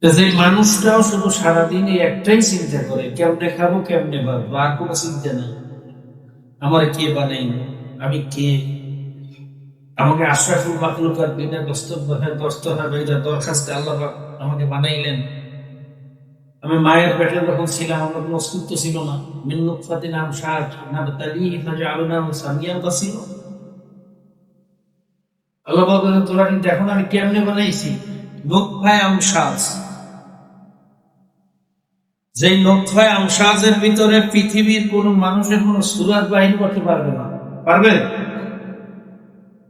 যে মানুষটাও শুধু সারাদিন একটাই চিন্তা করে, কেমনে খাবো কেমনে বাঁচবো, আর কোনো চিন্তা নেই আমার কে বানাইল, আমি কে, আমাকে আশরাফুল মাখলুকাত বিনা দস্তভাবে দরখাস্তে আল্লাহ আমাকে বানাইলেন। আমি মায়ের পেটে যখন ছিলাম আমার কোনো অস্তিত্ব ছিল না। মিন নুতফাতিন আমশাজ নাবতালিহি ফাজআলনাহু সামিয়ান বাসীরা। আল্লাহ বলেন তোরা কিন্তু এখন আমি কেমনে বানাইছি, নুতফায়ে আমশাজ। যেই নুতফায়ে আমশাজের ভিতরে পৃথিবীর কোন মানুষের কোন সূরাত বাহির করতে পারবে না। পারবে?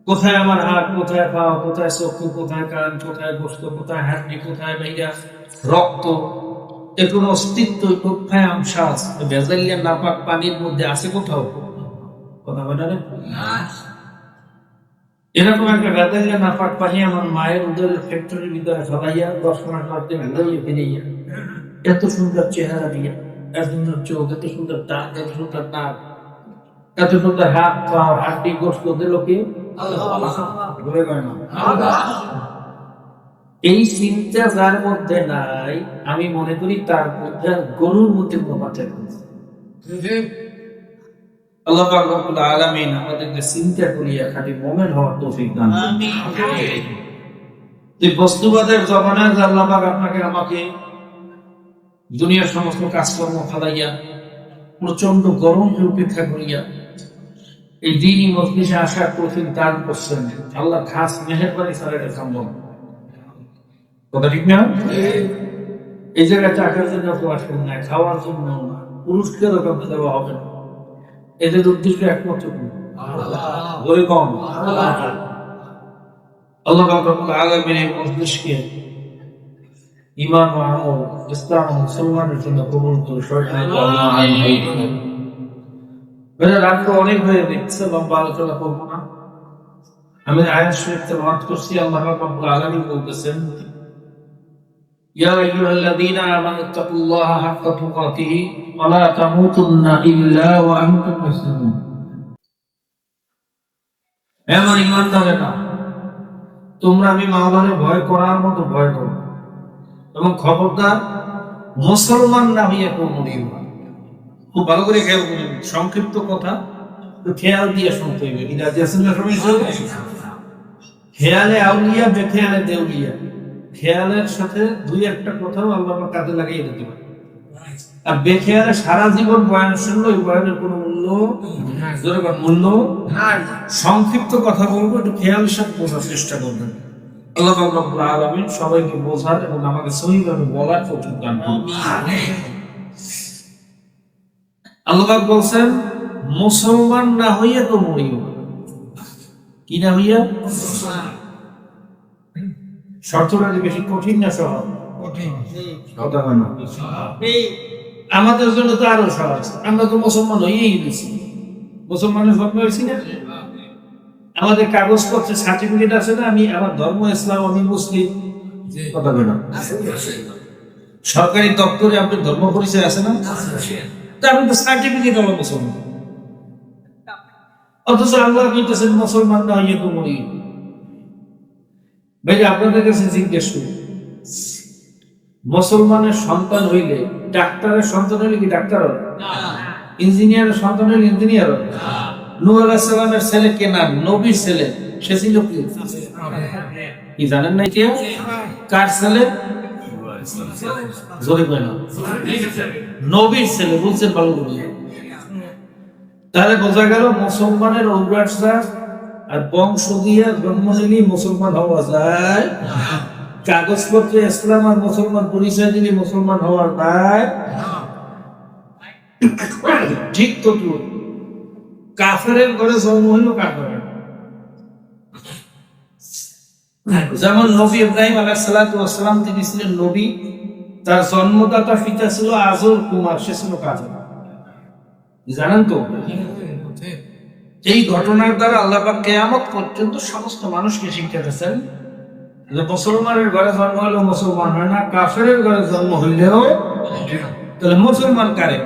কোথায় আমার হাত, কোথায় পা, কোথায় চক্ষু, কোথায় কান, কোথায় গোশত, কোথায় হাড্ডি, কোথায় বাইরা রক্ত, এর কোন অস্তিত্ব নুতফায়ে আমশাজ ভেজালিয়া নাপাক পানির মধ্যে আছে কোথাও? কথা বলে না। এরকম একটা ভেজালিয়া নাপাক পানি আমার মায়ের উদরের ফ্যাক্টরির ভিতরে ফেলাইয়া 10 মাস মধ্যে ভেজালিয়ে ফিরাইয়া এত সুন্দর চেহারা দিয়া, এত সুন্দর চোখ, এত সুন্দর দাঁত, এত সুন্দর নাক, এত সুন্দর হাত পা হাড্ডি গোশত দিল কে? এই চিন্তা যার মধ্যে নাই, আমি মনে করি তার মধ্যে গরুর মধ্যে প্রমাণের আল্লাহ পাক রব্বুল আলামিন আমাদেরকে চিন্তা করিয়া খাঁটি মুমিন হওয়ার তৌফিক দান করুন। এই বস্তুবাদের জমানায় আল্লাহ পাক আপনাকে আমাকে দুনিয়ার সমস্ত কাজকর্ম ফেলাইয়া প্রচন্ড গরম উপেক্ষা করিয়া এই দিনই মজলিসে আসার তৌফিক দান করছেন। আল্লাহ খাস মেহেরবানি ছাড়া এটা সম্ভব কথা ঠিক না? এই জায়গায় টাকার জন্য কেউ আসেন না, খাওয়ার জন্য না, পুরস্কারও কাউকে দেওয়া হবে না। এদের উদ্দেশ্য একমাত্র কম আল্লাহ রব্বুল আলামিন এই মজলিসকে ঈমান ও আমল, ইসলাম ও মুসলমানের জন্য কবুল করে রাত অনেক হয়ে গেছে, লম্বা আলোচনা করবো না। আমি আয়াত শরীফ তেলাওয়াত করছি। আল্লাহ রব্বুল আলামিন বলতেছেন, ইয়া আইয়ুহাল্লাযীনা আমানু তাকুল্লাহা হাক্কা তুকাতিহি ওয়া লা তামুতুন্না ইল্লা ওয়া আনতুম মুসলিমুন। হে আমার ঈমানদারেরা, তোমরা আমি মাওলারে ভয় করার মতো ভয় করো এবং খবরদার মুসলমান না হইয়া কেউ মরিও না। খুব ভালো করে খেয়াল করুন, সংক্ষিপ্ত কথা খেয়াল দিয়ে শুনতে হবে। খেয়ালে আউলিয়া, বেখেয়ালে দেউলিয়া। খেয়ালের সাথে দুই একটা কথাও আল্লাহ কাজে লাগিয়ে দিতে পারে। আর বেখেয়ালে সারা জীবন বয়ান শুনলো, ওই বয়ানের কোনো মূল্য নাই। সংক্ষিপ্ত কথা বলবো, একটু খেয়ালের সাথে বোঝার চেষ্টা করবেন। আল্লাহ রাব্বুল আলামিন সবাইকে বোঝার এবং আমাকে সহিভাবে বলার তৌফিক দান করুন। আল্লাহ বলছেন, মুসলমান না হইয়া তো মরিও। কি না হইয়া? শর্তটা বেশি কঠিন না সহজ? কথা হয় না। আমাদের জন্য তো আরো সহজ, আমরা তো মুসলমান হইয়াই গেছি। মুসলমানের জন্ম হয়েছি না, আমাদের কাগজপত্রে সার্টিফিকেট আছে না, আমি আমার ধর্ম ইসলাম, আমি মুসলিম। কথা হয় না। সরকারি দপ্তরে আপনার ধর্ম পরিচয় আছে না, আমি তো সার্টিফিকেট হলো মুসলমান। অথচ আল্লাহ বলতেছেন মুসলমান না হইয়া তো মরি। ভাই আপনাদের কাছে জিজ্ঞেস করি, মুসলমানের সন্তান হইলে ডাক্তারের সন্তান হইলে কি ডাক্তার হয়? ইঞ্জিনিয়ারের সন্তান হইলে ইঞ্জিনিয়ার হয়? নূহ আলাইহিস সালামের ছেলে কেনান, নবীর ছেলে, সে ছিল কি জানেন না? কি কার ছেলে? জোরে কয় না, নবীর ছেলে। বলছেন ভালো করে। তাহলে বোঝা গেল মুসলমানের ঔরাসা আর বংশ দিয়া জন্ম নিলে মুসলমান হওয়া যায়। কাগজপত্রে ইসলাম আর মুসলমান পরিচয় দিলে মুসলমান হওয়ার নাই। ঠিক তো কাফেরের ঘরে জন্ম হইল কাফের। যেমন নবী ইব্রাহিম আলাইহিস সালাতু ওয়াস সালাম, তিনি ছিলেন নবী, তার জন্মদাতা পিতা ছিল আজর কুমার, সে ছিল কাফের। জানেন তো? এই ঘটনার দ্বারা আল্লাহ পাক কিয়ামত পর্যন্ত সমস্ত মানুষকে শিক্ষা দিয়েছেন যে মুসলমানের ঘরে জন্ম হলেও মুসলমান হয় না, কাফেরের ঘরে জন্ম হইলেও। তাহলে মুসলমান কারে?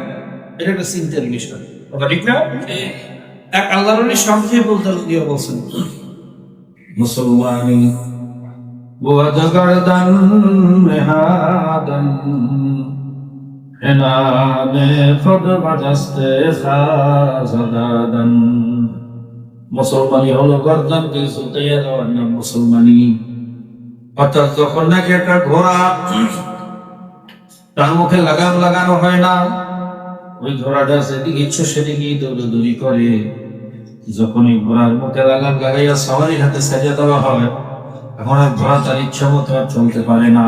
এটা একটা চিন্তার বিষয়, কথা ঠিক না? এক আল্লাহর ওলি সংক্ষেপে বলছেন, মুসলমানি वो अजगरदन में জাদাদান হেনানে খোদ বাজাস্তে জাদাদান। মুসলমানি হলো গর্দানকে ঝুঁকাইয়া দেওয়ার নাম মুসলমানি। অর্থাৎ যখন নাকি একটা ঘোড়া তার মুখে লাগাম লাগানো হয় না, ওই ঘোড়াটা যেদিকে ইচ্ছে সেদিকেই দৌড়াদৌড়ি করে। যখন এই ঘোড়ার মুখে লাগাম লাগাইয়া সবারই হাতে ছেড়ে দেওয়া হয়, এখন আর ঘোড়া তার ইচ্ছা মতো আর চলতে পারে না।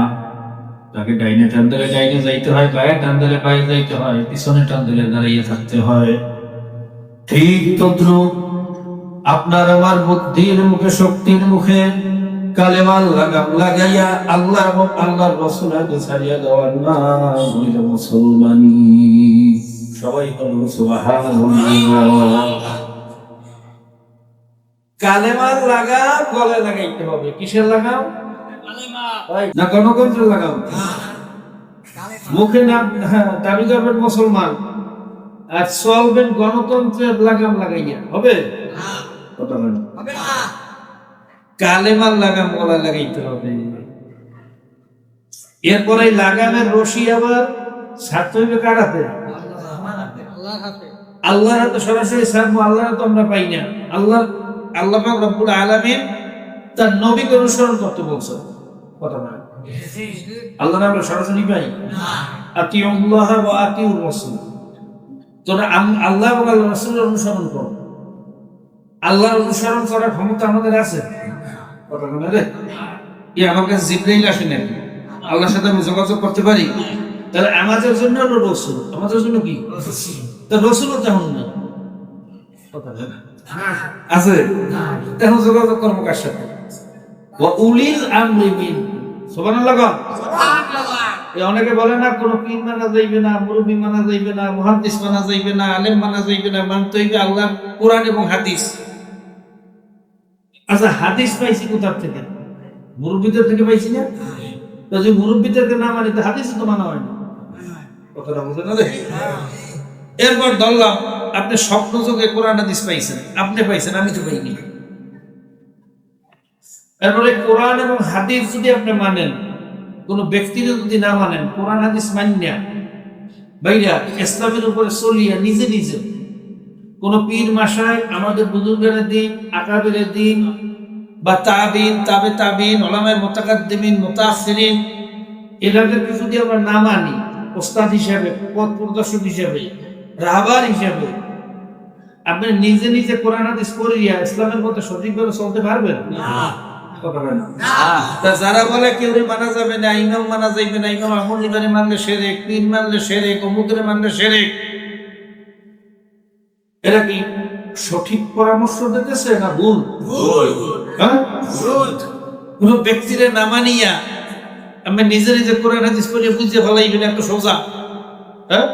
তাকে ডাইনে টান দিলে ডাইনে যাইতে হয়, গায়ে টান দিলে গায়ে যাইতে হয়, পিছনে টান দিলে দাঁড়িয়ে থাকতে হয়। ঠিক তদ্রুপ আপনার আমার বুদ্ধির মুখে, শক্তির মুখে কালেমার লাগাম লাগাইয়া আল্লাহ এবং আল্লাহর রাসূলকে ছাড়িয়ে দেওয়ার নাম হইল মুসলমানি। সবাই বলুন সুবহানাল্লাহ। কালেমার লাগাম গলায় লাগাইতে হবে। কিসের লাগাম? না গণতন্ত্রের লাগাম? মুখে না দাবি করবেন মুসলমান আর চলবেন গণতন্ত্রের লাগাম লাগাইয়া, হবে? কালেমার লাগাম গলায় লাগাইতে হবে। এরপরে লাগামের রশি আবার ছাড়তে হইবে কার হাতে? আল্লাহর হাতে সরাসরি ছাড়বো। আল্লাহর তো আমরা পাই না। আল্লাহ পাক রব্বুল আলামিন তার নবীকে অনুসরণ করতে বলছে। কথা না, আল্লাহ আমরা সরাসরি পাই না। আতিউল্লাহ ওয়া আতিউর রাসূল। তোমরা আল্লাহ এবং আল্লাহর রাসূলের অনুসরণ করো। আল্লাহর অনুসরণ করার ক্ষমতা আমাদের আছে? কথা বলে রে, আমার কাছে জিবরাইল আসে নাকি? আল্লাহর সাথে আমি যোগাযোগ করতে পারি? তাহলে আমাদের জন্য হলো রাসূল, আমাদের জন্য কি? তা রাসূলও তেমন না। কথা বলে আছে? এখন যোগাযোগ করবো কার সাথে? ওয়া উলিল আমরি মিনকুম। সুবহানাল্লাহ। সুবহানাল্লাহ। অনেকে বলে না কোন পীর মানা যাইবে না, মুরব্বি মানা যাইবে না, মুহাদ্দিস মানা যাইবে না, আলেম মানা যাইবে না, মানতে হইবে আল্লাহর কোরআন এবং হাদিস। আচ্ছা, হাদিস পাইছি কোথা থেকে? মুরব্বিদের থেকে পাইছি না? তো যে মুরব্বিদেরকে না মানি তো হাদিস তো মানা হয় না। কথাটা বুঝে না রে? এরপর ধরলাম আপনি স্বপ্ন যোগে কোরআন হাদিস পাইছেন, আপনি পাইছেন, আমি তো পাইনি। এরপরে কোরআন এবং হাদিস যদি আপনি মানেন, কোন ব্যক্তির যদি না মানেন, কোরআন হাদিস মানিয়া ভাইরা ইসলামের উপরে চলিয়া নিজে নিজে কোন পীর মাশায়েখ, আমাদের বুজুর্গের দিন, আকাবের দিন বা তাবিন, তাবে তাবিন, উলামায়ে মুতাকাদ্দিমিন, মুতাআখিরিন, এদেরকে যদি আমরা না মানি ওস্তাদ হিসেবে, পথ প্রদর্শক হিসেবে, রাহবার হিসেবে, আপনি নিজে নিজে কোরআন হাদিস পড়িয়া ইসলামের পথে সঠিকভাবে চলতে পারবেন না। যারা বলে কেউ মানা যাবে না, ইমাম মানা যাইবে না, ইমাম আহমদ লিবারে মানলে শিরক, পীর মানলে শিরক, অমুকের মানলে শিরক, এরা কি সঠিক পরামর্শ দিতেছে না ভুল? কোন ব্যক্তিরে না মানিয়া আমি নিজে নিজে কোরআন হাদিস পড়ে বুঝতে ফেলাইবেন এত সোজা? হ্যাঁ,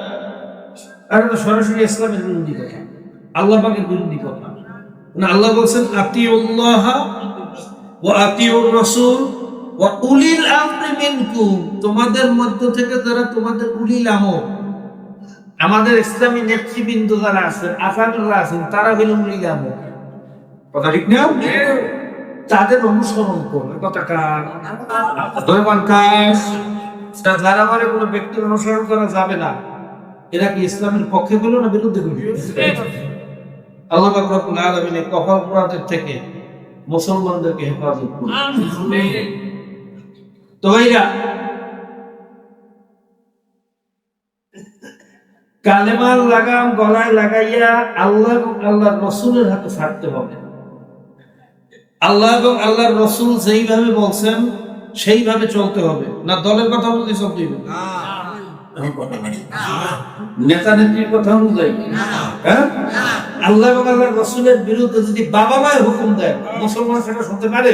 আর এটা সরাসরি ইসলামের বিরোধী কথা, আল্লাহ পাকের বিরোধী কথা। না, আল্লাহ বলছেন আতিউল্লাহ ওয়া আতিউর রাসূল ওয়া উলিল আমরি মিনকুম। তোমাদের মধ্য থেকে যারা তোমাদের উলিল আমর, আমাদের ইসলামী নেতৃবৃন্দ যারা আছেন, আকাবিররা আছেন, তারা হলেন উলিল আমর। কথা ঠিক না? তাদের অনুসরণ করবে। কথা কার? দয়মান কার? যারা বলে কোনো ব্যক্তির অনুসরণ করা যাবে না, এরা কি ইসলামের পক্ষে গেল না বিরুদ্ধে গেল? আল্লাহ পাক রব্বুল আলামিন কফর মুরাদের থেকে মুসলমানদেরকে হেফাজত করুন। তো ভাইরা, কালেমার লাগাম গলায় লাগাইয়া আল্লাহ এবং আল্লাহর রাসূলের হাতে ছাড়তে হবে। আল্লাহ এবং আল্লাহর রাসূল যেইভাবে বলছেন সেইভাবে চলতে হবে। না দলের কথা অনুযায়ী চলতে হবে, নেতা নেত্রীর কথা অনুযায়ী। হ্যাঁ, আল্লাহ এবং আল্লাহর রাসূলের বিরুদ্ধে যদি বাবা মায়ের হুকুম দেয়, মুসলমান সেটা শুনতে পারে?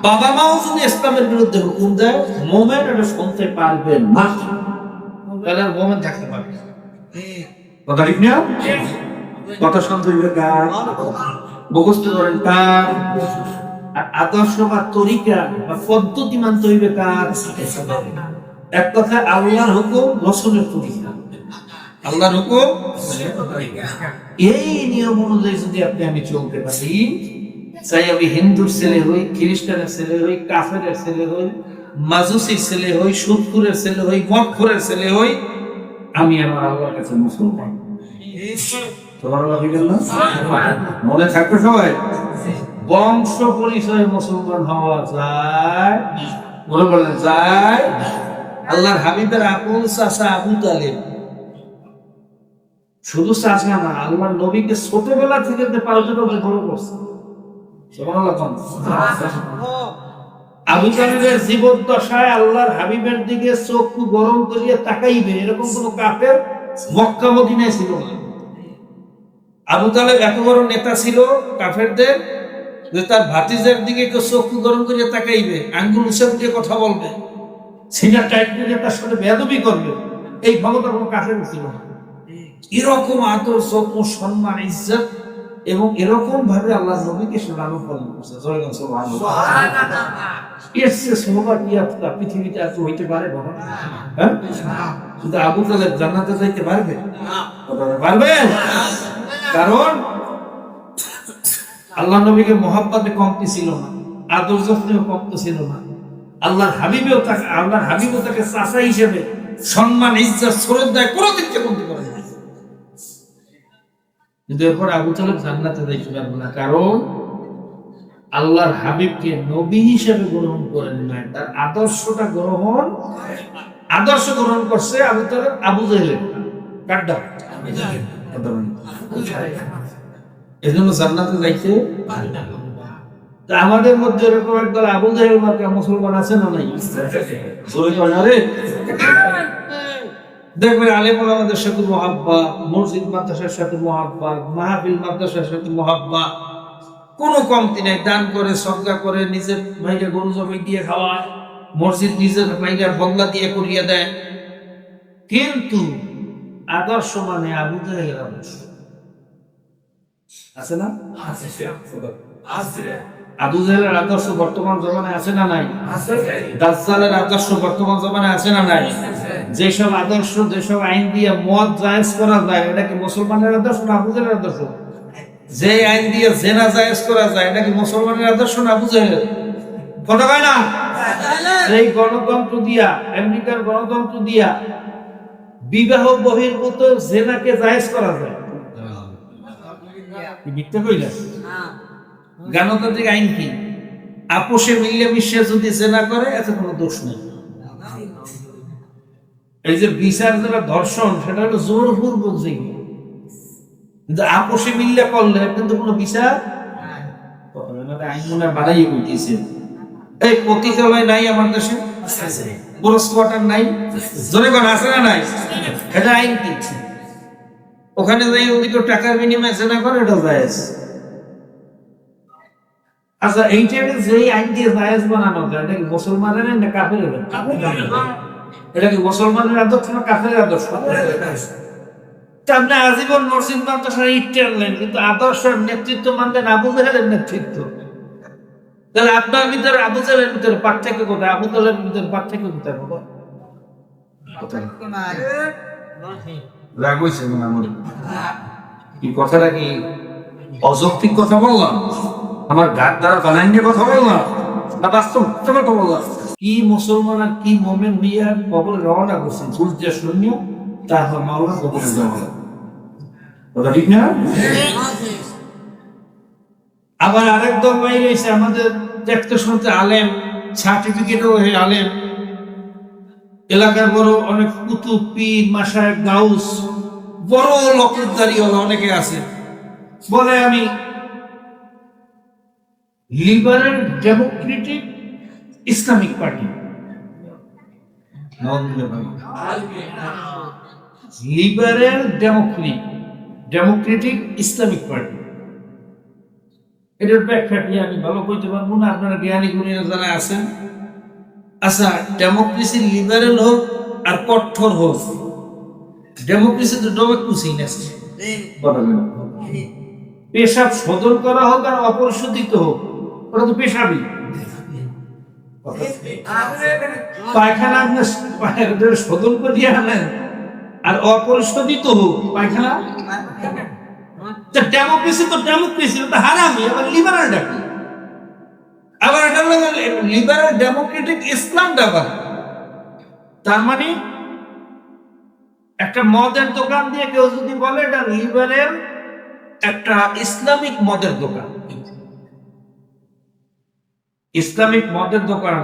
বাবা মাও যদি ইসলামের বিরুদ্ধে হুকুম দেয়, মুমিন এটা শুনতে পারবে না। তাহলে মুমিন থাকতে পারবে। কথা ঠিক না? কথা শুনতে হইবে কার? মুখস্থ করেন কার? আর আদর্শ বা তরিকা বা পদ্ধতি মানতে হইবে কার? এক কথা আল্লাহর হুকুম, রাসূলের তরিকা। আল্লাহর হুকুম, এই নিয়ম অনুযায়ী যদি আপনি আমি চলতে পারি, চাই আমি হিন্দুর ছেলে হই, খ্রিস্টানের ছেলে হই, কাফেরের ছেলে হই, মাজুসির ছেলে হই, সুদখোরের ছেলে হই, মদখোরের ছেলে হই, আমি আমার আল্লাহর কাছে মুসলমান। সুবহানাল্লাহ বলেন না? মনে থাকবে সবাই, বংশ পরিচয়ে মুসলমান হওয়া যায়, বলে বলেন যায়। আল্লাহর হাবিবের আপন চাচা আবু তালেব, শুধু চাচা না, আল্লাহর নবীকে ছোটবেলা থেকে পালতে পালতে বড় করছে। সুবহানাল্লাহ। আবু তালেবের জীবদ্দশায় আল্লাহর হাবিবের দিকে চক্ষু গরম করিয়া তাকাইবে এরকম কোন কাফের মক্কা মদিনায় ছিল না। আবু তালেব এত বড় নেতা ছিল কাফেরদের যে তার ভাতিজার দিকে কেউ চক্ষু গরম করিয়া তাকাইবে, আঙ্গুল উৎসব দিয়ে কথা বলবে, সিনার টাইট করে তার সাথে বেয়াদবি করবে, এই ক্ষমতা কোনো কাফের ছিল না। এরকম আদর, যত্ন, সম্মান, ইজ্জত এবং এরকম ভাবে আল্লাহ নবীকে সে লালন পালন করছে। এর চেয়ে সৌভাগ্য পৃথিবীতে এত হইতে পারে বাবা? হ্যাঁ, শুধু আবু তালেব জান্নাতে যাইতে পারবে? পারবে? কারণ আল্লাহ নবীকে মহাব্বতে কমতি ছিল না, আদর যত্নেও কমতি ছিল না। আল্লাহর হাবিবেও তাকে চাচা হিসেবে সম্মান, ইজ্জত, শ্রদ্ধায় কোনো দিক থেকে কমতি করে না। কিন্তু এরপর আবু তালেব জান্নাতে যাইতে পারবে না, কারণ আল্লাহর হাবিবকে নবী হিসেবে গ্রহণ করেন নাই, তার আদর্শ গ্রহণ করছে আবু তালেব আবু জাহেলের। কাটটা এজন্য জান্নাতে যাইতে পারে না। আমাদের মধ্যে এরকম একদল আবু জাহেল মার্কা মুসলমান আছে না নাই? দেখবেন আলেম ওলামাদের সাথে মুহাব্বা, মসজিদ মাদ্রাসার সাথে মুহাব্বা, মাহফিল মাদ্রাসার সাথে মুহাব্বা, কোনো কমতি নাই। দান করে, সদকা করে, নিজের ভাইকে গরু জমি দিয়ে খাওয়ায়, মসজিদ নিজের ভাইকে বদলা দিয়ে করিয়ে দেয়। কিন্তু আদর্শ মানে আবু জাহেলের আদর্শ আছে না? আবু জাহেলের আদর্শ বর্তমান জমানায় আছে না নাই? দাজ্জালের আদর্শ বর্তমান জমানায় আছে না নাই? যেসব আদর্শ, যেসব আইন দিয়ে মদ জায়েজ করা যায়, এটা কি মুসলমানের আদর্শ না আবু জাহেলের আদর্শ? যে আইন দিয়ে জেনা জায়েজ করা যায়, এটা কি মুসলমানের আদর্শ না আবু জাহেলের? কথা কয় না? এই গণতন্ত্র দিয়া, আমেরিকার গণতন্ত্র দিয়া বিবাহ বহির্ভূত জেনাকে জায়েজ করা যায়। মিথ্যা কইলা? গণতান্ত্রিক আইন কি? আপোষে মিলে মিশে যদি জেনা করে এতে কোনো দোষ নেই। এই যে বিচার যেটা ধর্ষণ, সেটা হলো জোরপূর্বক যেগুলো, কিন্তু আপোষে মিললে করলে কিন্তু কোনো বিচার আইন মনে বাড়াই উঠেছে। এই পতিতালয় নাই আমার দেশে, ক্রস কোয়ার্টার নাই, জনগণ আছে না নাই? এটা আইন কি? ওখানে যাই ওদিকে টাকার বিনিময়ে জেনা করে, এটা জায়েজ। আচ্ছা, এইটাকে যেই আইন দিয়ে জায়েজ বানানো যায়, এটা কি মুসলমানের না কাফেরের? এটা কি মুসলমানের আদর্শ না কাফেরের আদর্শ? আপনি আজীবন মসজিদ মাদ্রাসার ইট টানলেন, কিন্তু আদর্শের নেতৃত্ব মানলেন আবু জাহেলের নেতৃত্ব। তাহলে আপনার ভিতরে আবু জাহেলের ভিতরে পার্থক্য কোথায়? আবু তালেবের ভিতরে পার্থক্য কোথায়? বাবা রাগ হইছে না? কি কথাটা কি অযৌক্তিক কথা বললাম? আমার গাছ দ্বারা বানাইনি কথা বললাম না বাস্তব কথা বললাম? কি মুসলমান আর কি মোমেন হইয়া কবরে রওনা করছেন, সূর্য শূন্য, তারপর মাওলা কবরে যাওয়া। কথা ঠিক না? আবার আরেক দল বাইরে এসে আমাদের দেখতে শুনতে আলেম, সার্টিফিকেটও হয়ে আলেম, এলাকার বড় অনেক কুতুব, পীর, মাশায়েখ, গাউস, বড় লকবদারিওয়ালা অনেকে আছে, বলে আমি liberal Democratic Islamic party. Liberal Democratic Islamic party, এটার ব্যাখ্যা কি আমি ভালো কইতে পারবো না, আপনারা জ্ঞানী গুণীরা যারা আছেন। আচ্ছা, ডেমোক্রেসি লিবারেল হোক আর কঠোর হোক, ডেমোক্রেসি তো ডেমোক্রেসি না, পেশাব শোধন করা হোক আর অপরিশোধিত হোক, ওটা তো পেশাবই। পায়খানা আপনি শোধন করিয়ে আনেন আর অপরিশোধিত হোক পায়খানা, ডেমোক্রেসি তো ডেমোক্রেসি, ওটা হারামি। আবার লিবারেল ডাকি, আবার এটা লিবারেল ডেমোক্রেটিক ইসলামটা আবার তার মানে একটা মদের দোকান দিয়ে কেউ যদি বলে এটা লিবারেল একটা ইসলামিক মদের দোকান, ইসলামিক মদের দোকান,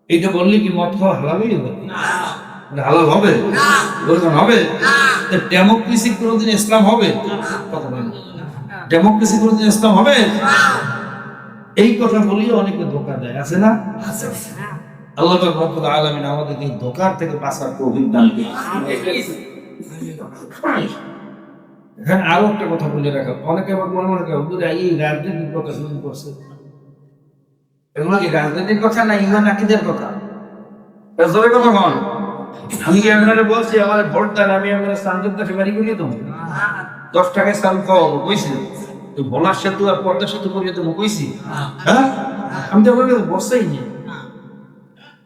এইটা বললে কি মদ খাওয়া হালালই হবে? হালাল হবে? হবে? ডেমোক্রেসি কোনোদিন ইসলাম হবে? ডেমোক্রেসি কোনোদিন ইসলাম হবে? এই কথা বলি অনেকে ধোকা দেয়, আছে না? আল্লাহ রাব্বুল আলামিন আমাদের এই ধোঁকার থেকে বাঁচার তৌফিক দান করুন। এখানে আরো একটা কথা বলে রাখা, অনেকে আবার মনে মনে করে হুজুর এই রাজনীতির কথা শুরু করছে, এগুলো কি রাজনীতির কথা না ইমান আকীদার কথা? জোরে কথা বল। আমি কি আপনারা বলছি আমার ভোট দেন, আমি আপনার সামনের কাছে বাড়ি গেলি তো 10 টাকায় সাল খাওয়া কইছি, তো ভোলার সেতু আর পদ্মা সেতু করিয়ে তো কইছি, হ্যাঁ? আমি তো আপনাকে বর্ষাই নি,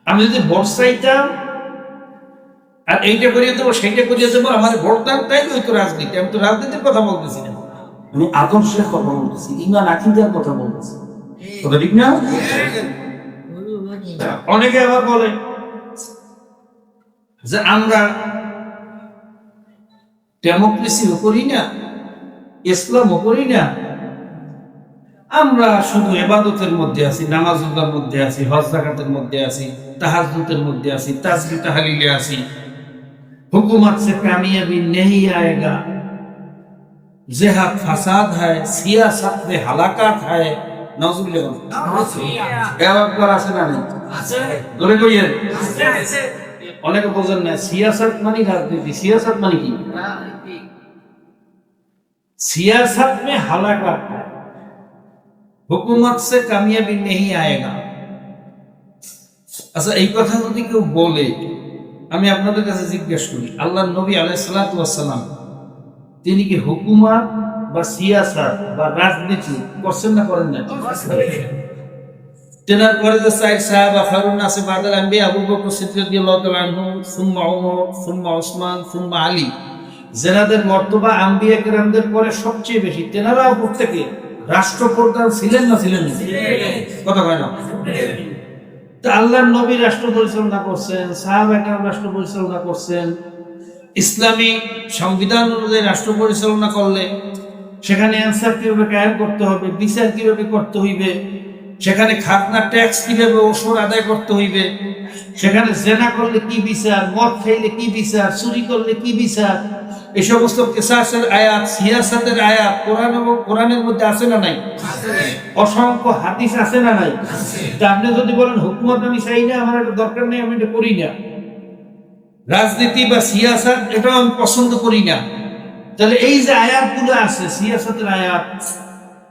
আমি যদি বর্ষাইতাম আর এইটা করিয়ে দেবো সেইটা করিয়ে দেবো আমার ভোট দেন, তাই তো রাজনীতি। আমি তো রাজনীতির কথা বলতেছি না, আমি আদর্শের কথা বলতেছি, ইমান আকীদার কথা বলতেছি, কথা ঠিক না? অনেকে আবার বলে যে আমরা ডেমোক্রেসিও করি না, ইসলামও করি না, আমরা শুধু ইবাদতের মধ্যে আছি, নামাজ রোজার মধ্যে আছি, হজ যাকাতের মধ্যে আছি, তাহাজ্জুদের মধ্যে আছি, তাসবিহ তাহলিলে আছি, হুকুমত সে কামিয়াবি नहीं आएगा, जिहाद फसाद है, सियासत में हलाकत है, नाउजुबिल्लाह। এবার আছে না নেই? আছে। ধরে কইয়েন। আছে। অনেকে বোঝেন না সিয়াসত মানে রাজনীতি, সিয়াসত মানে কি? রাজনীতি। सियासत में हलाकत है, हुकूमत से कामयाबी नहीं आएगा। আচ্ছা এই কথা যদি কেউ বলে, আমি আপনাদের কাছে জিজ্ঞেস করি, আল্লাহর নবী আলাইহিস সালাতু ওয়াস সালাম তিনি কি হুকুমত বা সিয়াসত বা রাজনীতি করছেন না করেন না? তেনার পরে যে চার সাহাবা ফারুন নাসে বাদাল আম্বিয়া আবু বকর সিদ্দিক রাদিয়াল্লাহু তাআলা আনহু, সুম্মা উমর, সুম্মা উসমান, সুম্মা আলী, যেনাদের মর্তবা আম্বিয়া কেরামদের পরে সবচেয়ে বেশি, তেনারাও প্রত্যেকে রাষ্ট্রপ্রধান ছিলেন না ছিলেন না? কথা কয় না? তা আল্লাহর নবী রাষ্ট্র পরিচালনা করছেন, সাহাবায়ে কেরাম রাষ্ট্র পরিচালনা করছেন। ইসলামী সংবিধান অনুযায়ী রাষ্ট্র পরিচালনা করলে সেখানে অ্যানসার কিভাবে কায়েম করতে হবে, বিচার কিভাবে করতে হইবে, সেখানে খাজনা ট্যাক্স কিভাবে ওসর আদায় করতে হইবে, সেখানে জেনা করলে কি বিচার, মদ খাইলে কি বিচার, চুরি করলে কি বিচার, এই সমস্ত কিসাসের আয়াত, সিয়াসাতের আয়াত কোরআনের মধ্যে আছে না নাই? অসংখ্য হাদিস আছে না নাই? আপনি যদি বলেন হুকুমত আমি চাই না, আমার এটা দরকার নেই, আমি এটা করি না, রাজনীতি বা সিয়াসাত এটা আমি পছন্দ করি না, তাহলে এই যে আয়াতগুলো আছে, সিয়াসাতের আয়াত,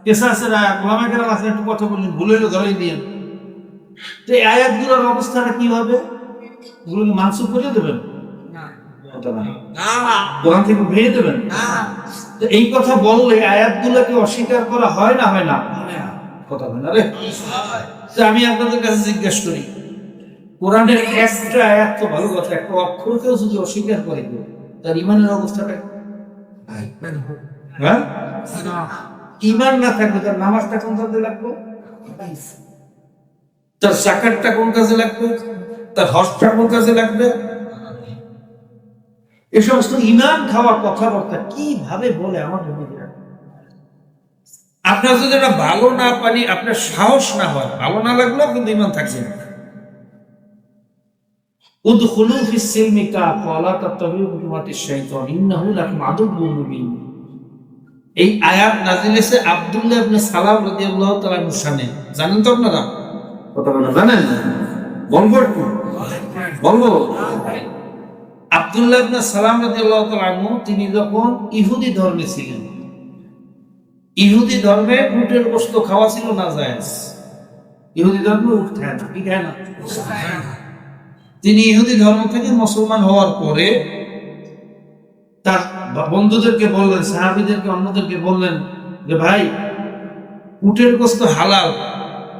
কিসাসের আয়াত, ওলামা কেরাম আছে, একটু কথা বললেন, ভুল হইলে ধরাই দিয়েন, তো এই আয়াতগুলোর অবস্থাটা কি হবে? এগুলোকে মানসুখ করে দেবেন? কোরআন থেকে ভেঙে দেবেন? এই কথা বললে আয়াতগুলোকে অস্বীকার করা হয় না হয় না? কথা হয় না রে। আমি আপনাদের কাছে জিজ্ঞেস করি, কোরআনের একটা আয়াত তো ভালো কথা, একটা অক্ষরকেও যদি অস্বীকার করে তার ইমানের অবস্থাটা, হ্যাঁ, ইমান না থাকবে তার নামাজটা কোন কাজে লাগবে, তার যাকাতটা কোন কাজে লাগবে, তার হজটা কোন কাজে লাগবে? এই সমস্ত ইমান খাওয়া কথাবার্তা কিভাবে বলে আমার বন্ধুরা? আপনার যদি এটা ভালো না পারি, আপনার সাহস না হয়, ভালো না লাগলেও কিন্তু ইমান থাকছে না। উদখুলু ফিস সিলমি কাফা ওয়া লা তাত্তাবিউ খুতুওয়াতিশ শাইতান ইন্নাহু লাকুম আদুউউম মুবিন। এই আয়াত নাযিল হয়েছে আব্দুল্লাহ ইবনে সালাম রাদিয়াল্লাহু তাআলা আনহু সামনে। জানেন তো আপনারা? কথাটা জানেন? বলবো একটু? বলবো? আব্দুল্লাহ ইবনে সালাম রাদিয়াল্লাহু তাআলা আনহু তিনি যখন ইহুদি ধর্মে ছিলেন, ইহুদি ধর্মে উটের গোশত খাওয়া ছিল না জায়েজ। ইহুদি ধর্মে উট খায় না, কি খায় না? তিনি ইহুদি ধর্ম থেকে মুসলমান হওয়ার পরে তার বন্ধুদেরকে বললেন, সাহাবীদেরকে, অন্যদেরকে বললেন যে ভাই, উটের গোশত হালাল,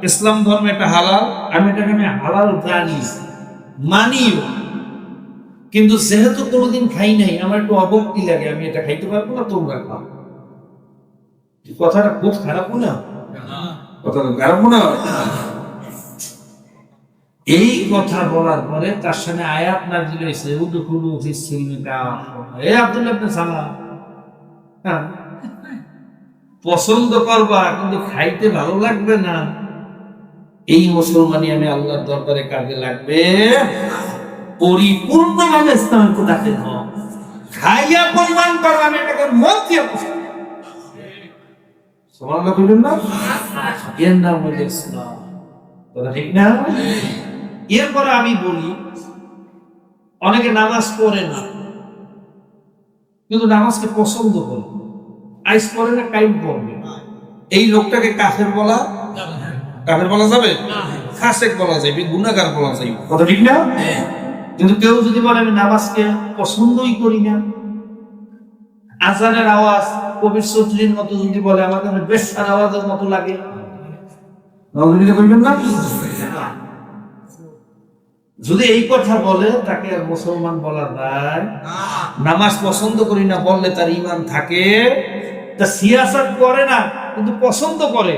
ইসলাম ধর্মে এটা হালাল, আমি এটাকে হালাল জানি, মানিও, কিন্তু যেহেতু কোনোদিন খাই নাই, আমার একটু অভক্তি লাগে, আমি এটা খাইতে পারবো না, তোমরা খাও। কথাটা খুব খারাপ না? কথা খারাপ মনে হয়? এই কথা বলার পরে তার সামনে আয়াত নাযিল হয়েছে, উদখুলু ফিস সিলমি কাফা। এ আব্দুল্লাহ ইবনে সালাম, হ্যাঁ, পছন্দ করবা কিন্তু খাইতে ভালো লাগবে না। এই মুসলমানি আমি আল্লাহর দরবারে কাজে লাগবে, পরিপূর্ণভাবে ইসলামের দাখিল হও। খাইয়া প্রমাণ করো আমি এটাকে মত দিয়ে পছন্দ। সুবহানাল্লাহ বলুন না, এর নাম হলো ইসলাম। কথা ঠিক না? এরপরে আমি বলি, অনেকে নামাজ পড়ে না কিন্তু নামাজকে পছন্দ করে, আইস পড়ে না কাইম পড়বে, এই লোকটাকে কাফের বলা, কাফের বলা যাবে? ফাসেক বলা যাবে, গুনাহগার বলা যাবে। কথা ঠিক না? কিন্তু কেউ যদি বলে আমি নামাজকে পছন্দই করি না, আজানের আওয়াজ কবির চৌধুরীর মতো যদি বলে আমাদের বেশার আওয়াজের মতো লাগে, বলবেন না? যদি এই কথা বলে তাকে আর মুসলমান বলা যায়? নামাজ পছন্দ করি না বললে তার ঈমান থাকে? তা সিয়াসত করে না কিন্তু পছন্দ করে,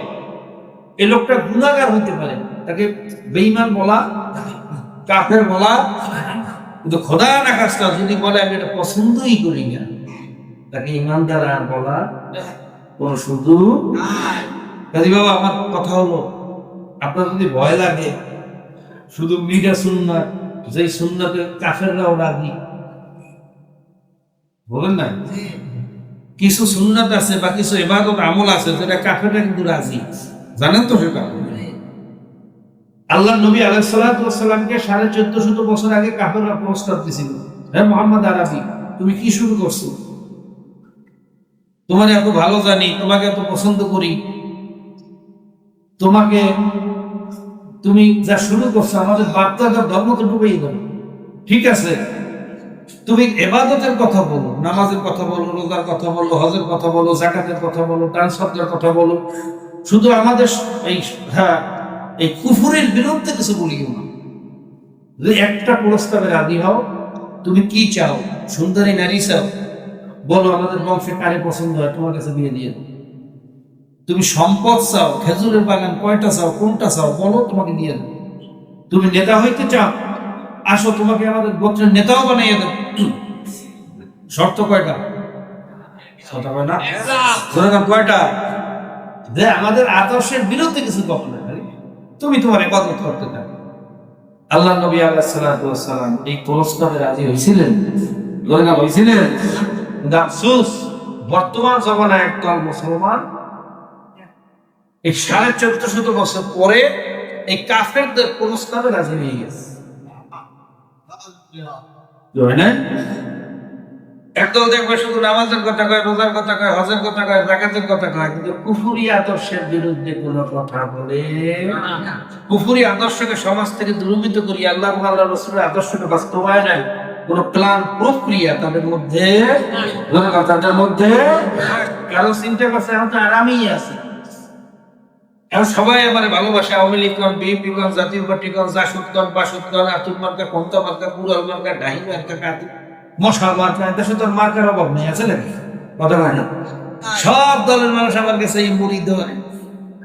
এই লোকটা গুনাহগার হতে পারে, তাকে বেঈমান বলা, কাফের বলা? কিন্তু খোদা না খাস্তা যদি বলে আমি এটা পছন্দই করি না, তাকে ঈমানদার আর বলা কোন সুযোগ নাই। কাজী বাবা, আমার কথা হলো, আপনার যদি ভয় লাগে শুধু মিডা সুন্নাত, যে সুন্নাতে কাফেররাও রাজি, বলেন না, কিছু সুন্নাত আছে বা কিছু ইবাদত আমল আছে যেটা কাফেররা কিন্তু রাজি, জানেন তো সেটা? আল্লাহ নবী আলাইহিস সালাতু ওয়াস সালামকে 1450 বছর আগে কাফেররা প্রস্তাব দিয়েছিল, হে মুহাম্মদ আরবি, তুমি কি শুরু করছো? তোমার এত ভালো জানি, তোমাকে এত পছন্দ করি, তোমাকে তুমি যা শুরু করছো আমাদের বাপদাদার ধর্মকে ডুবিয়ে দেবো। ঠিক আছে, তুমি ইবাদতের কথা বলো, নামাজের কথা বলো, রোজার কথা বলো, হজের কথা বলো, যাকাতের কথা বলো, দান সদকার কথা বলো, শুধু আমাদের এই এই কুফরের বিরুদ্ধে কিছু বলিও না। যদি একটা প্রস্তাবে রাজি হও, তুমি কি চাও? সুন্দরী নারী চাও? বলো আমাদের বংশে কারে পছন্দ হয়, তোমার কাছে বিয়ে দিয়ে দেবো। তুমি সম্পদ চাও, খেজুরের বাগান কয়টা চাও, কোনটা চাও, বলো, তোমাকে দিয়ে দেবো। তুমি নেতা হইতে চাও, আসো, তোমাকে আমাদের গোত্রের নেতাও বানিয়ে দেবো। শর্ত কয়টা? কয়টা? যে আমাদের আদর্শের বিরুদ্ধে কিছু কখনো নাই, তুমি তোমার ইবাদত করতে থাকো। আল্লাহ নবী আলাইহিস সালাতু ওয়াস সালাম এই প্রস্তাবে রাজি হয়েছিলেন, হয়েছিলেন। আফসোস, বর্তমান জমানায় একদল মুসলমান এই 1450 বছর পরে এই কাফেরদের প্রস্তাবে রাজি হয়ে গেছে। একদল দেখবে শুধু নামাজের কথা কয়, রোজার কথা কয়, হজের কথা কয়, যাকাতের কথা কয়, কিন্তু কুফরি আদর্শের বিরুদ্ধে কোনো কথা বলে না। কুফরি আদর্শকে সমাজ থেকে দূরীভূত করি, আল্লাহ এবং আল্লাহর রাসূলের আদর্শকে বাস্তবায়নের কোন প্ল্যান প্রক্রিয়া তাদের মধ্যে, কারো চিন্তা করছে এখন তো আরামই আছে, এখন সবাই আমার ভালোবাসে, আওয়ামী লীগগণ, বিএনপিগণ, জাতীয় পার্টিগণ, জাসুদগণ, বাসুদগণ, আতুর মার্কা, ক্ষমতা মার্কা, কুড়াল মার্কা, ডাহি মার্কা, কাতি মশা মার্কা, দেশে তোর মার্কার অভাব নেই, আছে নাকি? কথা হয় না? সব দলের মানুষ আমার কাছে এই মুড়ি দেয়,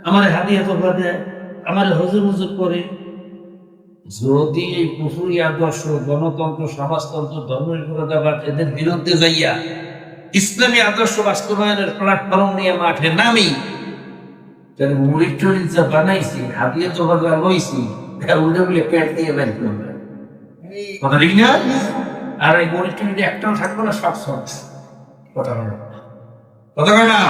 আমার হাদিয়া তোফা দেয়, আমার হুজুর হুজুর করে। যদি এই কুফরি আদর্শ, গণতন্ত্র, সমাজতন্ত্র, ধর্মনিরপেক্ষতাবাদ এদের বিরুদ্ধে যাইয়া ইসলামী আদর্শ বাস্তবায়নের প্ল্যাটফর্ম নিয়ে মাঠে নামি, তাহলে মুড়ি টুড়ি যা বানাইছি, হাদিয়া তোফা যা লইছি, উল্টে বলে পেট দিয়ে বের করবে। কথা ঠিক না? আর এই মুড়ি টুড়ি একটাও থাকবে না, সব সব কথা বলে, কথা কয় না?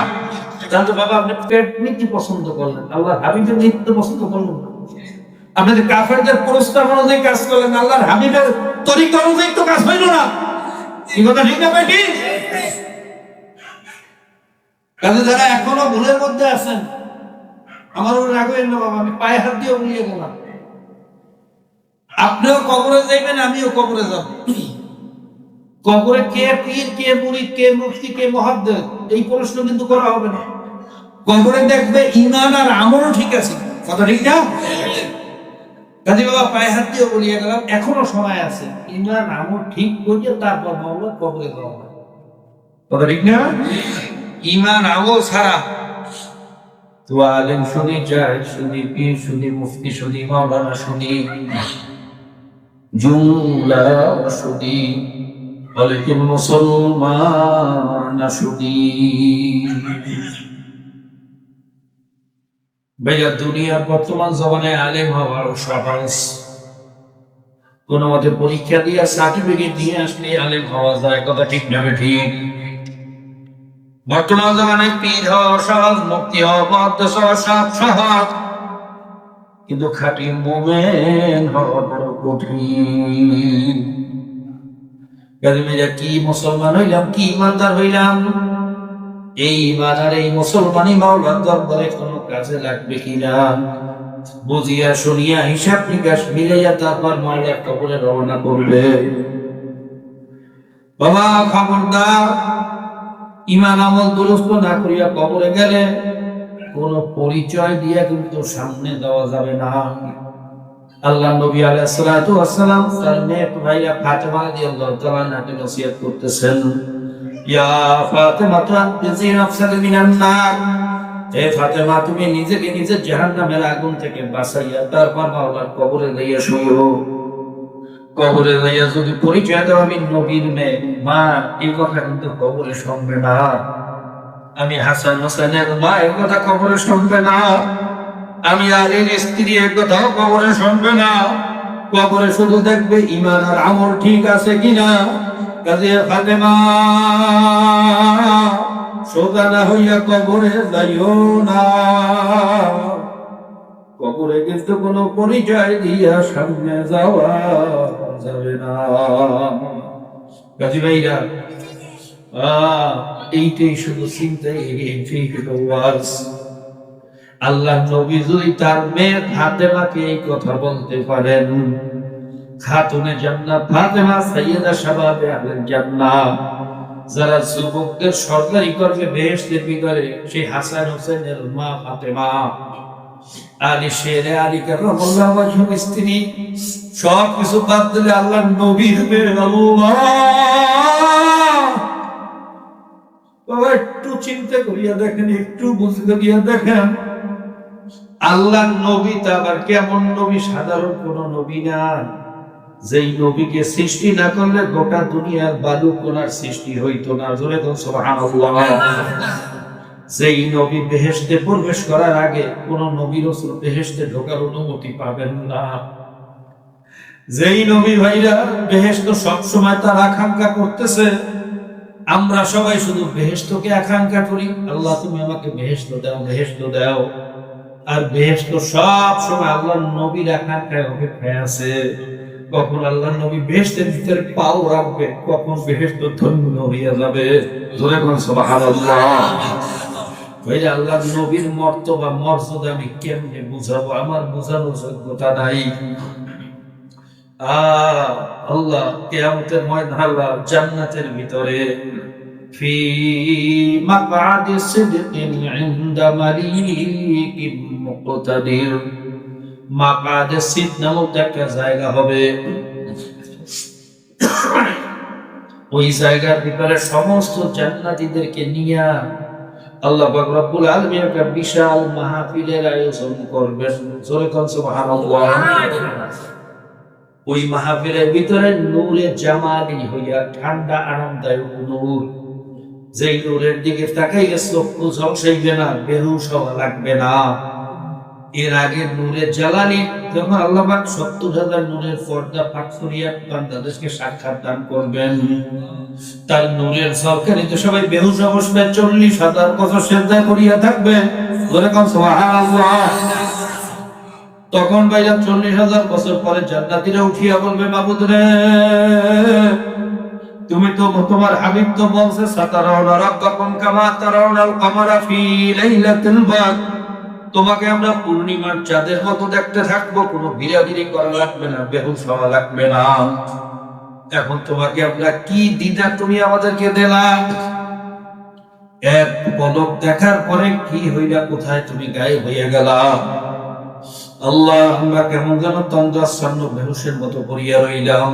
তাহলে বাবা আপনি পেট নীতি পছন্দ করলেন, আল্লাহ হাবিবের নীতি পছন্দ করলেন না। আপনি যে কাফেরদের প্রস্তাব অনুযায়ী কাজ করলেন, আল্লাহর হাবিবের তরিকা অনুযায়ী তো কাজ হইল না। কি কথা ঠিক না বেটি? কাজে যারা এখনো ভুলের মধ্যে আছেন, আমার উপর রাখবেন না বাবা, আমি পায়ে হাত দিয়ে বলিয়ে গেলাম, আপনিও কবরে যাইবেন, আমিও কবরে যাব। কবরে কে পীর, কে মুরিদ, কে মুফতি, কে মুহাদ্দিস, এই প্রশ্ন কিন্তু করা হবে না। কবরে দেখবে ঈমান আর আমল ঠিক আছে, কথা ঠিক না? কাজী বাবা পায়ে হাত দিয়ে বলিয়ে গেলাম, এখনো সময় আছে, ঈমান আমল ঠিক করিয়ে তারপর মামলা কবরে যাওয়া হবে, কথা ঠিক না? ঈমান আমল ছাড়া তো আলেম শুনি, জাহেল শুনি, পীর শুনি, মুফতি শুনি, মাওলানা শুনি, জুমলা শুনি, অনেকের মুসলমান শুনি। ভাইয়া দুনিয়ার বর্তমান জমানে আলেম হওয়ার সহজ, কোন মতে পরীক্ষা দিয়ে সার্টিফিকেট দিয়ে আসলে আলেম হওয়া যায়, কথা ঠিক না ঠিক? বর্তমান জমানায় পীর হওয়া সহজ, মুক্তি হওয়া, মুহাদ্দিস হওয়া সহজ, কিন্তু খাঁটি মুমিন হওয়া বড় কঠিন। কি মুসলমান হইলাম, কি ইমানদার হইলাম, এই ইমান আর এই মুসলমানই মাওলার দরবারে কোনো কাজে লাগবে কিনা বুঝিয়া শুনিয়া হিসাব নিকাশ মিলাইয়া তারপর মাওলার কবরে রওনা করবে। বাবা খবরদার, ইমান আমল দুরুস্ত না করিয়া কবরে গেলে কোন পরিচয় দিয়া কিন্তু সামনে দেওয়া যাবে না। আল্লাহ নবী আলাইহিস সালাতু ওয়াস সালাম তার মেয়ে ভাইয়া ফাতেমা রাদিয়াল্লাহু তাআলা নাকে নসিহত করতেছেন, ইয়া ফাতেমা তানজি নাফসাকা মিনান নার, হে ফাতেমা তুমি নিজেকে নিজে জাহান্নামের আগুন থেকে বাঁচাইয়া তারপর মাওলার কবরে লইয়া শুইও। কবরে লইয়া যদি পরিচয় দাও আমি নবীর মেয়ে, মা এই কথা কিন্তু কবরে শুনবে না। আমি হাসান হোসেনের মা এই কথা কবরে শুনবে না। আমি আলীর স্ত্রী এই কথাও কবরে শুনবে না। কবরে শুধু দেখবে ঈমান আর আমল ঠিক আছে কিনা। কাজে ফাতেমা সোজা না হইয়া কবরে যাইও না। কবরে কিন্তু কোনো পরিচয় দিয়া সামনে যাওয়া যাবে না। গাজী ভাইরা, এইটাই শুধু চিন্তাই, এইটাই হলো ওয়াজ। আল্লাহ নবী যদি তার মেয়ে ফাতেমাকে এই কথা বলতে পারেন, খাতুনে জান্নাত ফাতেমা সাইয়্যিদা শাবাবে আহলে জান্নাহ, যারা যুবকদের সরকারি করবে বেহেশতের ভিতরে, সেই হাসান হোসেনের মা ফাতেমা, আলী শেরে আলী কারামাল্লাহু ওয়াজহুর স্ত্রী, সব কিছু বাদ দিলে আল্লাহ নবীর মেয়ে। আল্লাহ, বাবা একটু চিন্তা করিয়া দেখেন, একটু বুঝতে গিয়া দেখেন, আল্লাহ নবী তা আবার কেমন নবী? সাধারণ কোন নবী না। যেই নবীকে সৃষ্টি না করলে গোটা দুনিয়ার বালু কোনার সৃষ্টি হইতো না। জোরে বলুন সুবহানাল্লাহ। যেই নবী বেহেশতে প্রবেশ করার আগে কোন নবী রাসূল বেহেশতে ঢোকার অনুমতি পাবেন না। যেই নবী ভাইরা বেহেশত সব সময় তার আকাঙ্ক্ষা করতেছে, আমরা সবাই শুধু বেহেশতকে আকাঙ্ক্ষা করি, আল্লাহ তুমি আমাকে বেহেশত দাও, বেহেশত দাও। আর বেহেশত সব সময় আল্লাহর নবীর আকাঙ্ক্ষায় অপেক্ষায় আছে। কখন আল্লাহ নবী বেহেশতের ভিতরে পাও রাখবে, কখন বেহেশত ধন্য হইয়া যাবে। জোরে বলুন সুবহানাল্লাহ। ভাইরা, আল্লাহর নবীর মর্তবা মর্যাদা আমি কেমনে বুঝাবো? আমার বোঝানোর যোগ্যতা নাই। আল্লাহ কিয়ামতের ময়দানে জান্নাতের ভিতরে ফি মাকআদি সিদকিন ইনদা মালিকিন মুকতাদির, মাকআদে সিদ নামক একটা জায়গা হবে। ওই জায়গার ভিতরে সমস্ত জান্নাতীদেরকে নিয়ে আল্লাহ পাক রব্বুল আলামিন একটা বিশাল মাহফিলের আয়োজন করবেন। জোরে কোন সুবহানাল্লাহ। ওই মাহফিলের ভিতরে নূরে জামালি হইয়া ঠান্ডা আরামদায়ক নূর, যেই নূরের দিকে তাকাইলে চক্ষু ঝলসাইবে না, বেহুশ হওয়া লাগবে না। এর আগে নূরে জালালি যখন আল্লাহ পাক ৭০,০০০ নূরের পর্দা ফাঁক করিয়া বান্দাদেরকে সাক্ষাৎ দান করবেন, তার নূরের ঝলকানিতে সবাই বেহুশ অবস্থায় ৪০,০০০ বছর সিজদা করিয়া থাকবে। জোরে কোন সুবহানাল্লাহ। তখন ভাইরা ৪০,০০০ বছর পরে জান্নাতীরা উঠিয়া বলবে, মাবুদ রে, তুমি তো তোমার হাবিব তো বলছে সাতারাউনা রাব্বাকুম কামা তারাউনাল কামারা ফি লাইলাতিল বাদ, তোমাকে আমরা পূর্ণিমার চাঁদের মতো দেখতে থাকবো, কোনো বিরাবিরি করা লাগবে না, বেহুশ হওয়া লাগবে না। এখন তোমাকে আমরা কি দিদা তুমি আমাদেরকে দিলা? এক পলক দেখার পরে কি হইলা, কোথায় তুমি গায়েব হইয়া গেলা? আল্লাহ, আমরা কেমন যেন তন্দ্রাচ্ছন্ন বেহুশের মতো পড়িয়া রইলাম।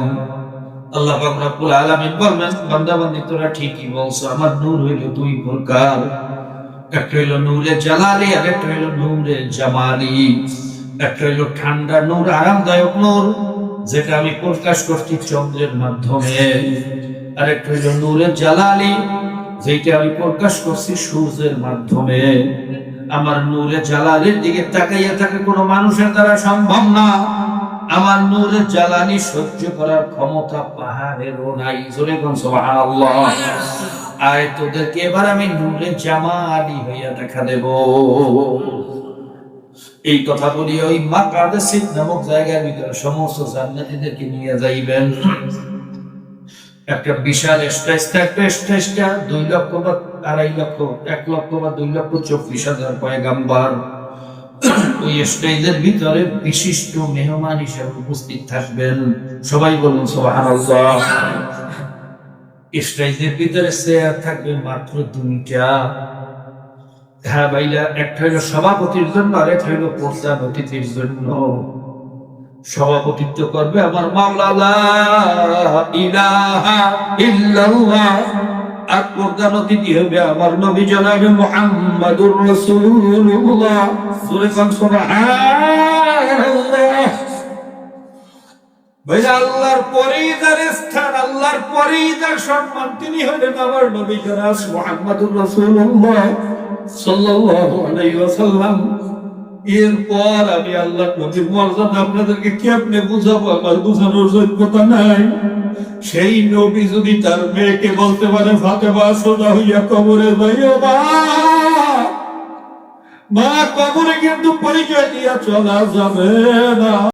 আল্লাহ পাক রব্বুল আলামিন বলবেন, বান্দা বান্দি তোরা ঠিকই বলছো, আমার নূর হইল দুই প্রকার। একটা হইল নূরে জালালি, আর একটা হইল নূরে জামালি। একটা হইল ঠান্ডা নূর, আরামদায়ক নূর, যেটা আমি প্রকাশ করছি চন্দ্রের মাধ্যমে। আর একটা হইল নূরে জালালি, যেটা আমি প্রকাশ করছি সূর্যের মাধ্যমে। আমার নূরে জালালির দিকে তাকাইয়া থাকে কোনো মানুষের দ্বারা সম্ভব না। আমার নূরে জালালি সহ্য করার ক্ষমতা পাহাড়েরও নাই। জোরে কোন সুবহানাল্লাহ। আর তোদেরকে এবার আমি নূরে জামালি হইয়া দেখা দেব। এই কথা বলি ওই মাকাদে সিদ নামক জায়গার ভিতরে সমস্ত জান্নাতীদেরকে নিয়ে যাইবেন। একটা বিশাল স্টেজ থাকবে, স্টেজটা 2 লক্ষ বা 2.5 লক্ষ, 1 লক্ষ বা 2,24,000 পয়গাম্বার ওই স্টেজের ভিতরে বিশিষ্ট মেহমান হিসেবে উপস্থিত থাকবেন। সবাই বলুন সুবহানাল্লাহ। স্টেজের ভিতরে চেয়ার থাকবে মাত্র 2টা। হ্যাঁ ভাইরা, একটা হইল সভাপতির জন্য, আর একটা হইল প্রধান অতিথির জন্য। সভাপতিত্ব করবে আমার মাওলা লা ইলাহা ইল্লাল্লাহ, আর প্রধান অতিথি হবে আমার নবী জনাবে মুহাম্মাদুর রাসূলুল্লাহ। সূরা সুবহানাল্লাহ। ভাইরা, আল্লাহর পরিদার স্থান, আল্লাহর পরিদার সম্মান, তিনি হলেন আমার নবী জনাব মুহাম্মাদুর রাসূলুল্লাহ সাল্লাল্লাহু আলাইহি ওয়াসাল্লাম। এরপর আমি আল্লাহর নবীর মর্যাদা আপনাদেরকে কেমনে বুঝাবো, আমার বুঝানোর যোগ্যতা নাই। সেই নবী যদি তার মেয়েকে বলতে পারে ফাতেমা সোজা হইয়া কবরে যাইও মা, কবরে কিন্তু পরিচয় দিয়া চলা যাবে না।